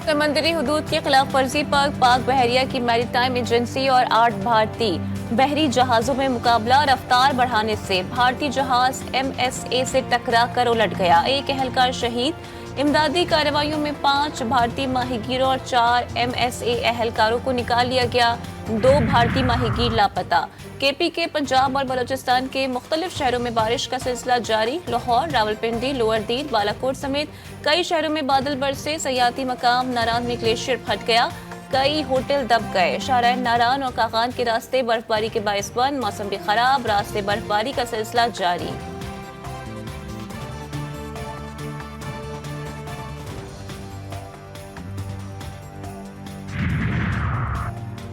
سمندری حدود کی خلاف ورزی پر پاک بحریہ کی میری ٹائم ایجنسی اور 8 بھارتی بحری جہازوں میں مقابلہ، رفتار بڑھانے سے بھارتی جہاز MSA سے ٹکرا کر الٹ گیا، ایک اہلکار شہید۔ امدادی کارروائیوں میں 5 بھارتی ماہی گیروں اور 4 MSA اہلکاروں کو نکال لیا گیا، 2 بھارتی ماہی گیر لاپتہ۔ KP کے پنجاب اور بلوچستان کے مختلف شہروں میں بارش کا سلسلہ جاری، لاہور، راولپنڈی، لوور دیر، بالا کوٹ سمیت کئی شہروں میں بادل برسے، سیاحتی مقام ناران میں گلیشیئر پھٹ گیا، کئی ہوٹل دب گئے، شاہراہ ناران اور کاغان کے راستے برفباری کے باعث بند، موسم بھی خراب، راستے برفباری کا سلسلہ جاری۔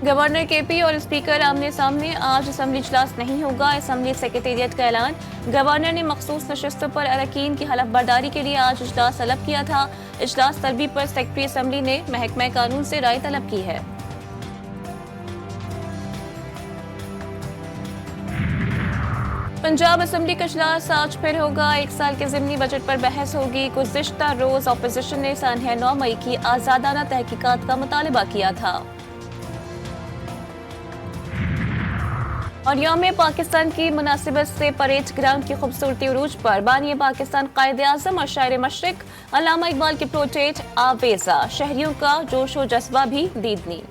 گورنر KP اور اسپیکر آمنے سامنے، آج اسمبلی اجلاس نہیں ہوگا، اسمبلی سیکریٹریٹ کا اعلان۔ گورنر نے مخصوص نشستوں پر اراکین کی حلف برداری کے لیے آج اجلاس طلب کیا تھا۔ اجلاس طلبی پر سیکریٹری اسمبلی نے محکمہ قانون سے رائے طلب کی ہے۔ پنجاب اسمبلی کا اجلاس آج پھر ہوگا، 1 سال کے ضمنی بجٹ پر بحث ہوگی۔ گزشتہ روز اپوزیشن نے سانحہ 9 مئی کی آزادانہ تحقیقات کا مطالبہ کیا تھا۔ اور یوم پاکستان کی مناسبت سے پریڈ گراؤنڈ کی خوبصورتی عروج پر، بانی پاکستان قائد اعظم اور شاعر مشرق علامہ اقبال کی پروٹیٹ آویزہ، شہریوں کا جوش و جذبہ بھی دیدنی۔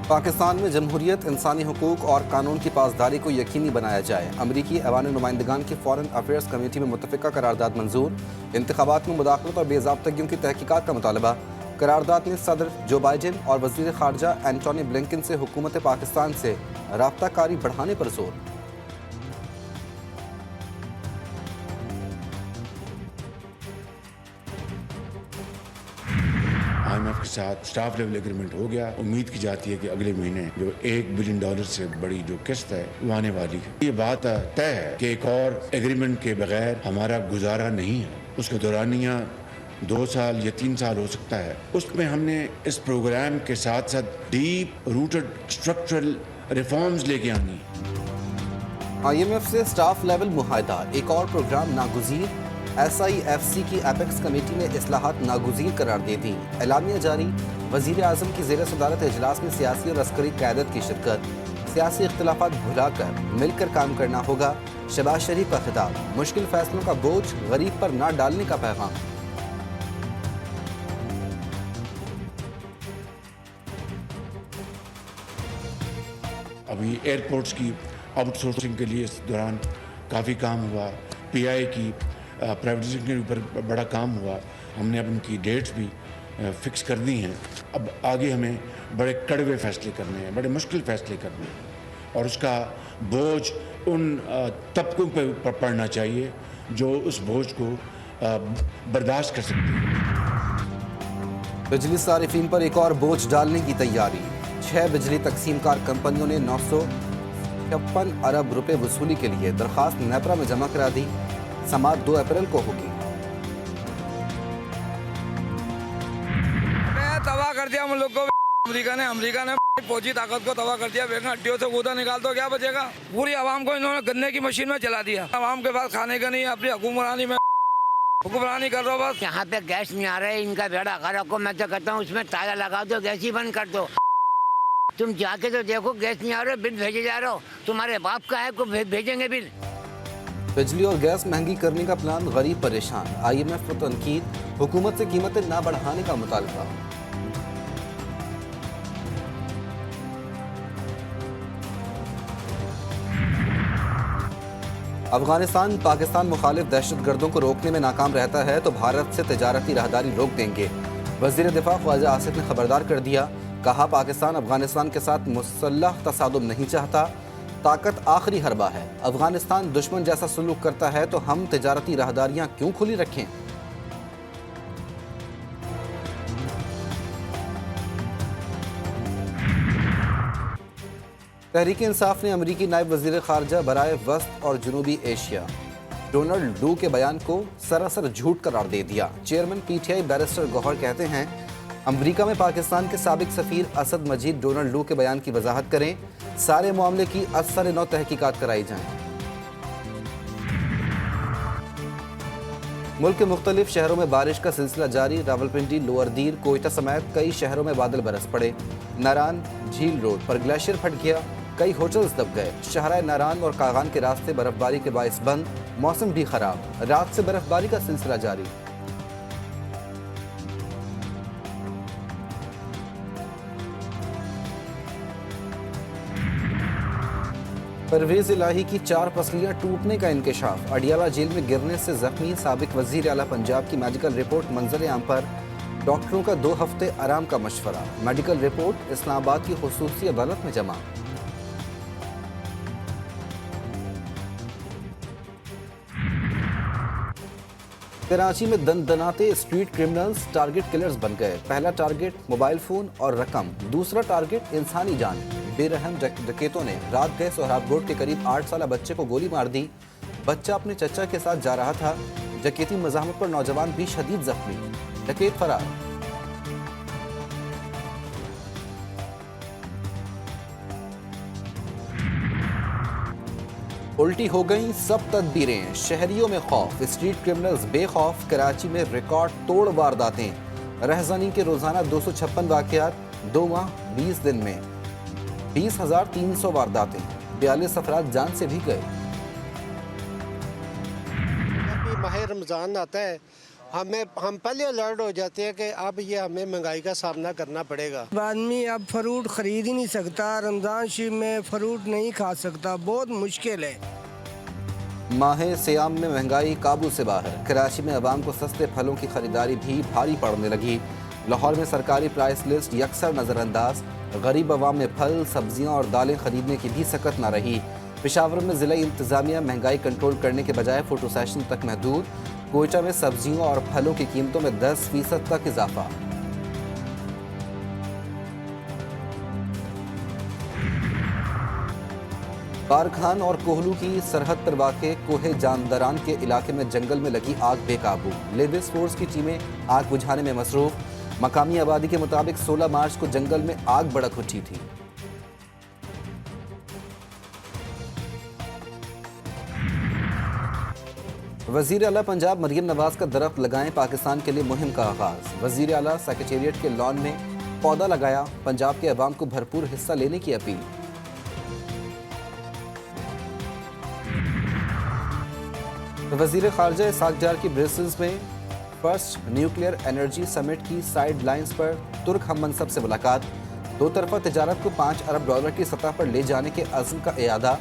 پاکستان میں جمہوریت، انسانی حقوق اور قانون کی پاسداری کو یقینی بنایا جائے، امریکی ایوان نمائندگان کی فارن افیئرز کمیٹی میں متفقہ قرارداد منظور، انتخابات میں مداخلت اور بے ضابطگیوں کی تحقیقات کا مطالبہ۔ قرارداد میں صدر جو بائیڈن اور وزیر خارجہ اینٹونی بلنکن سے حکومت پاکستان سے رابطہ کاری بڑھانے پر زور۔ IMF کے ساتھ سٹاف لیول ایگریمنٹ ہو گیا، امید کی جاتی ہے کہ اگلے مہینے جو $1 بلین سے بڑی جو قسط ہے وہ آنے والی ہے۔ یہ بات طے ہے کہ ایک اور ایگریمنٹ کے بغیر ہمارا گزارا نہیں ہے، اس کا دورانیہ 2 سال یا 3 سال ہو سکتا ہے۔ اس میں ہم نے اس پروگرام کے ساتھ ساتھ ڈیپ روٹڈ اسٹرکچرل ریفارمز لے کے آنی۔ IMF سے سٹاف لیول معاہدہ، ایک اور پروگرام ناگزیر، SIFC کی ایپیکس کمیٹی نے اصلاحات ناگزیر قرار دے دی، اعلامیہ جاری۔ وزیر اعظم کی زیر صدارت اجلاس میں سیاسی اور عسکری قیادت کی شرکت، سیاسی اختلافات بھلا کر مل کر کام کرنا ہوگا، شہباز شریف کا خطاب، مشکل فیصلوں کا بوجھ غریب پر نہ ڈالنے کا پیغام۔ ابھی ایئرپورٹس کی آؤٹ سورسنگ کے لیے اس دوران کافی کام ہوا، PI کی پرائیویٹائزیشن کے اوپر بڑا کام ہوا، ہم نے اب ان کی ڈیٹس بھی فکس کر دی ہیں۔ اب آگے ہمیں بڑے کڑوے فیصلے کرنے ہیں، بڑے مشکل فیصلے کرنے ہیں، اور اس کا بوجھ ان طبقوں پہ پڑنا چاہیے جو اس بوجھ کو برداشت کر سکتے ہیں۔ بجلی صارفین پر ایک اور بوجھ ڈالنے کی تیاری، 6 بجلی تقسیم کار کمپنیوں نے 956 ارب روپے وصولی کے لیے درخواست نیپرا میں جمع کرا دی، سماعت 2 اپریل کو ہوگی۔ تباہ کر دیا ہم لوگ کو امریکہ نے فوجی طاقت کو تباہ کر دیا، ہڈیوں سے گودا نکال تو کیا بچے گا؟ پوری عوام کو انہوں نے گنے کی مشین میں چلا دیا، عوام کے پاس کھانے کا نہیں، اپنی حکمرانی میں حکمرانی کر رہا ہو بس۔ یہاں پہ گیس نہیں آ رہا ہے، ان کا بیڑا غرق کو میں تو کہتا ہوں اس میں تالا لگا دو، گیس ہی بند کر دو۔ تم جا کے تو دیکھو گیس نہیں آ رہا، بل بھیجے جا رہا ہو، تمہارے باپ کا ہے کو بھیجیں گے بل۔ بجلی اور گیس مہنگی کرنے کا پلان، غریب پریشان، IMF کو تنقید، حکومت سے قیمتیں نہ بڑھانے کا مطالبہ۔ افغانستان پاکستان مخالف دہشت گردوں کو روکنے میں ناکام رہتا ہے تو بھارت سے تجارتی راہداری روک دیں گے، وزیر دفاع خواجہ آصف نے خبردار کر دیا، کہا پاکستان افغانستان کے ساتھ مسلح تصادم نہیں چاہتا، طاقت آخری حربہ ہے، افغانستان دشمن جیسا سلوک کرتا ہے تو ہم تجارتی راہداریاں کیوں کھلی رکھیں؟ تحریک انصاف نے امریکی نائب وزیر خارجہ برائے وسط اور جنوبی ایشیا ڈونلڈ لو کے بیان کو سراسر جھوٹ قرار دے دیا۔ چیئرمین PTI بیرسٹر گوہر کہتے ہیں امریکہ میں پاکستان کے سابق سفیر اسد مجید ڈونلڈ لو کے بیان کی وضاحت کریں، سارے معاملے کی از سر نو تحقیقات کرائی جائیں۔ मुल्क के मुख्तलिफ शहरों में बारिश का सिलसिला जारी। रावलपिंडी, लोअर दीर, कोयटा समेत कई शहरों में बादल बरस पड़े। नारान झील रोड पर ग्लेशियर फट गया, कई होटल्स दब गए। शहराए नारान और कागान के रास्ते बर्फबारी के बायस बंद, मौसम भी खराब, रात से बर्फबारी का सिलसिला जारी। परवेज इलाही की 4 पसलियां टूटने का इंकशाफ। अडियाला जेल में गिरने से जख्मी साबिक वजीर आला पंजाब की मेडिकल रिपोर्ट मंजर आम पर। डॉक्टरों का 2 हफ्ते आराम का मशवरा। मेडिकल रिपोर्ट इस्लामाबाद की खुसूसी अदालत में जमा। कराची में दनदनाते स्ट्रीट क्रिमिनल्स टारगेट किलर्स बन गए। पहला टारगेट मोबाइल फोन और रकम, दूसरा टारगेट इंसानी जान। बेरहम डकैतों ने रात गए सोहराब रोड के करीब 8 साल बच्चे को गोली मार दी। बच्चा अपने चचा के साथ जा रहा था। डकैती मज़ाहमत पर नौजवान भी शदीद जख्मी, डकैत फरार। उल्टी हो गई सब तदबीरें, शहरियों में खौफ, स्ट्रीट क्रिमिनल्स बेखौफ। कराची में रिकॉर्ड तोड़ वारदातें। रहज़ानी के रोजाना 256 वाक़यात, 2 माह 20 दिन में 20,300 वारदातें, 42 अफराद जान से भी गए। जब माह रमज़ान आता है हम पहले अलर्ट हो जाते हैं कि अब ये हमें महंगाई का सामना करना पड़ेगा। आदमी अब फ्रूट खरीद ही नहीं सकता, रमज़ान शरीफ में फ्रूट नहीं खा सकता, बहुत मुश्किल है। माह सियाम में महंगाई काबू से बाहर। कराची में अवाम को सस्ते फलों की खरीदारी भी भारी पड़ने लगी। लाहौर में सरकारी प्राइस लिस्ट यकसर नज़रअंदाज। गरीब अवाम में फल, सब्जियां और दालें खरीदने की भी सकत न रही। पेशावर में ज़िला इंतज़ामिया महंगाई कंट्रोल करने के बजाय फोटो सेशन तक महदूद। कोयटा में सब्जियों और फलों की कीमतों में 10% तक इजाफा। कारखान और कोहलू की सरहद पर वाक़े कोहे जानदरान के इलाके में जंगल में लगी आग बेकाबू। लेविस फोर्स की टीमें आग बुझाने में मसरूफ। मकामी आबादी के मुताबिक 16 मार्च को जंगल में आग भड़क उठी थी। वजीर आला पंजाब मरियम नवाज का दरख्त लगाएं, पाकिस्तान के लिए मुहिम का आगाज। वजीर आला सेक्रेटेरिएट के लॉन में पौधा लगाया, पंजाब के अवाम को भरपूर हिस्सा लेने की अपील। वजीर खारजा इसाक डार की ब्रसेल्स में फर्स्ट न्यूक्लियर एनर्जी समिट की साइड लाइन्स पर तुर्क हम मनसब से मुलाकात। 2 तरफा तिजारत को $5 अरब की सतह पर ले जाने के अज़्म का इयादा।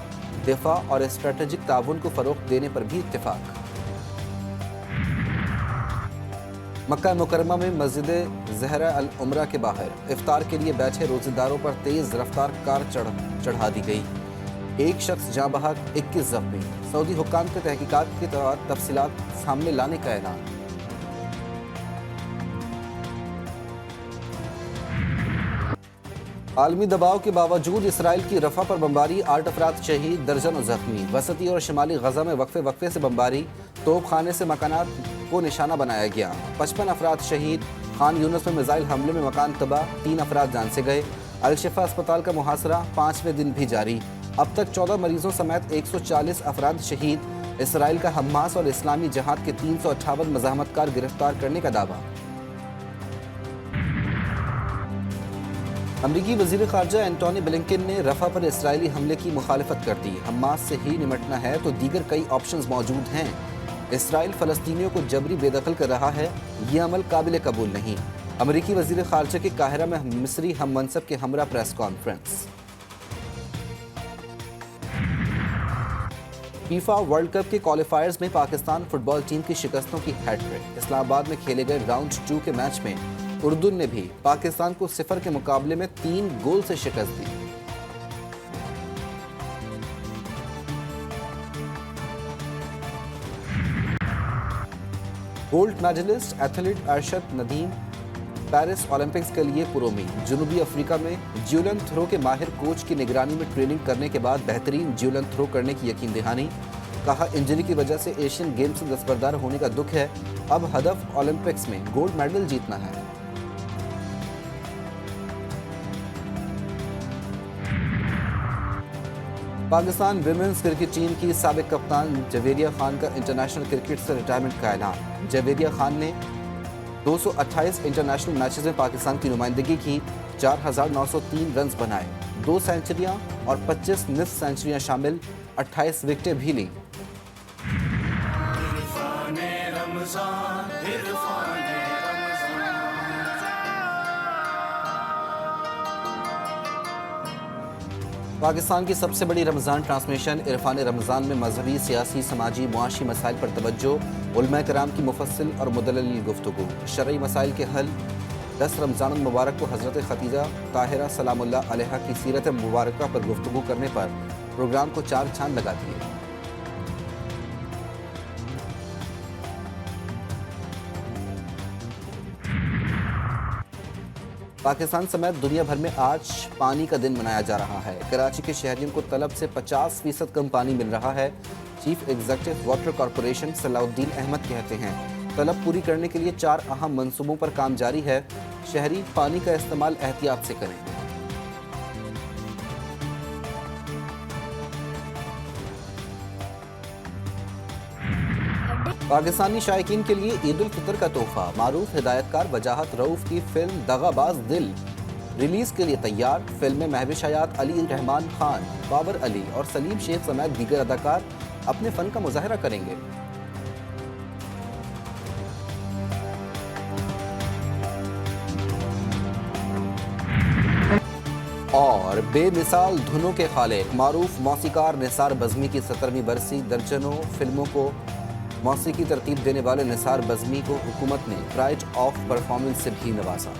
दिफा और स्ट्रेटेजिक ताउन को फरोग़ देने पर भी इत्तिफाक। मक्का मुकरमा में मस्जिद ज़हरा अल उमरा के बाहर इफ्तार के लिए बैठे रोज़ेदारों पर तेज़ रफ्तार कार चढ़ा दी गई। 1 शख्स जाँ बहक, 21 जख्मी। सऊदी हुक्काम के तहकीकात की तफसीलात सामने लाने का ऐलान। आलमी दबाव के बावजूद इसराइल की रफा पर बमबारी, 8 अफराद शहीद, दर्जनों जख्मी। वसती और शिमाली गजा में वक्फे से बमबारी, तोप खाने से मकानात को निशाना बनाया गया। 55 अफराद शहीद। खान यूनुस में मिसाइल हमले में मकान तबाह, 3 अफराद जान से गए। अल-शिफा अस्पताल का मुहासरा 5वें दिन भी जारी। अब तक 14 मरीजों समेत 140 अफराद शहीद। इसराइल का हमास और इस्लामी जहाद के 358 मज़ाहमतकार गिरफ्तार करने का दावा। अमरीकी वज़ीर ख़ारजा एंटोनी ब्लिंकन ने रफ़ा पर इसराइली हमले की मुखालिफत कर दी। हमास से ही निमटना है तो दीगर कई ऑप्शंस मौजूद हैं। इसराइल फ़लस्तीनियों को जबरी बेदखल कर रहा है, ये अमल काबिल कबूल नहीं। अमरीकी वज़ीर ख़ारजा के काहिरा में मिस्री हम मनसब के हमरा press conference. FIFA world cup के क्वालिफायर्स में पाकिस्तान फुटबॉल टीम की शिकस्तों की हैट्रिक। इस्लामाबाद में खेले गए राउंड 2 के मैच में उर्दू ने भी पाकिस्तान को 0 के मुकाबले में 3 गोल से शिकस्त दी। Gold medalist athlete Arshad Nadeem Paris Olympics के लिए पुरोमीद। जनूबी अफ्रीका में ज्यूलन थ्रो के माहिर कोच की निगरानी में ट्रेनिंग करने के बाद बेहतरीन ज्यूलन थ्रो करने की यकीन दहानी। कहा, इंजरी की वजह से एशियन गेम्स से दस्तबरदार होने का दुख है, अब हदफ ओलंपिक्स में गोल्ड मेडल जीतना है। पाकिस्तान विमेंस क्रिकेट टीम की साबिक कप्तान जवेरिया खान का इंटरनेशनल क्रिकेट से रिटायरमेंट का ऐलान। जवेरिया खान ने 228 इंटरनेशनल मैचेस में पाकिस्तान की नुमाइंदगी की, 4,903 रन्स बनाए, 2 सेंचुरियां और 25 निस्फ सेंचुरियां शामिल, 28 विकेटें भी लीं। पाकिस्तान की सबसे बड़ी रमज़ान ट्रांसमिशन इरफान रमज़ान में मजहबी, सियासी, समाजी, मुआशी मसाइल पर तवज्जो, उलमा कराम की मुफस्सिल और मुदल्लल गुफ्तगू, शरई मसाइल के हल। 10 रमज़ान मुबारक को हज़रत खदीजा ताहिरा सलामुल्लाह अलैहा की सीरत मुबारका पर गुफ्तगू करने पर प्रोग्राम को 4 चांद लगा दिए। पाकिस्तान समेत दुनिया भर में आज पानी का दिन मनाया जा रहा है। कराची के शहरियों को तलब से 50% कम पानी मिल रहा है। Chief executive water corporation Salahuddin Ahmed कहते हैं तलब पूरी करने के लिए 4 अहम मंसूबों पर काम जारी है। शहरी पानी का इस्तेमाल एहतियात से करें। पाकिस्तानी शायकीन के लिए ईद उल फितर का तोहफा। मारूफ हिदायतकार वजाहत रऊफ की फिल्म दगाबाज दिल रिलीज के लिए तैयार। फिल्म में महविश हयात, अली रहमान खान, बाबर अली और सलीम शेख समेत दीगर अदाकार अपने फन का मुजाहरा करेंगे। और बेमिसाल धुनों के खालिक मारूफ मौसीकार निसार बज़मी की 17वीं बरसी। दर्जनों फिल्मों को मौसीकी तरतीब देने वाले निसार बज़मी को हुकूमत ने प्राइड ऑफ परफॉर्मेंस से भी नवाजा।